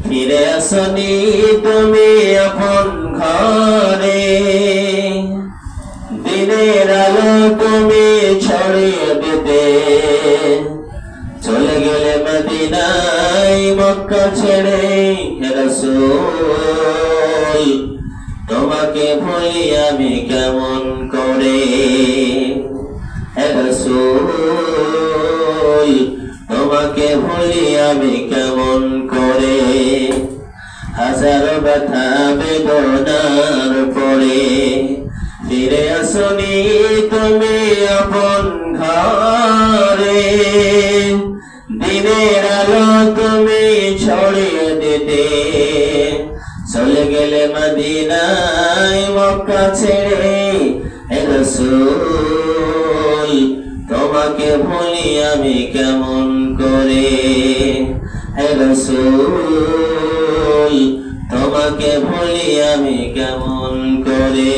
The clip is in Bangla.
ফিরে আসনি তুমি আপন ঘরে, দিনের আলো তুমি ছড়িয়ে দিতে, চলে গেলে মদিনায় মক্কা ছেড়ে। হে রাসূল তোমাকে ভুলি আমি কেমন করে, হে রাসূল তোমাকে ভুলি আমি কেমন করে। হাজারো ব্যথা বেদনার পরে ফিরে আসনি তুমি আপন ঘরে, দিনের আলো তুমি ছড়িয়ে দিতে, চলে গেলে মদিনায় মক্কা ছেড়ে। হে রাসূল তোমাকে ভুলি আমি কেমন করে, হে রাসূল তোমাকে ভুলি আমি কেমন করে।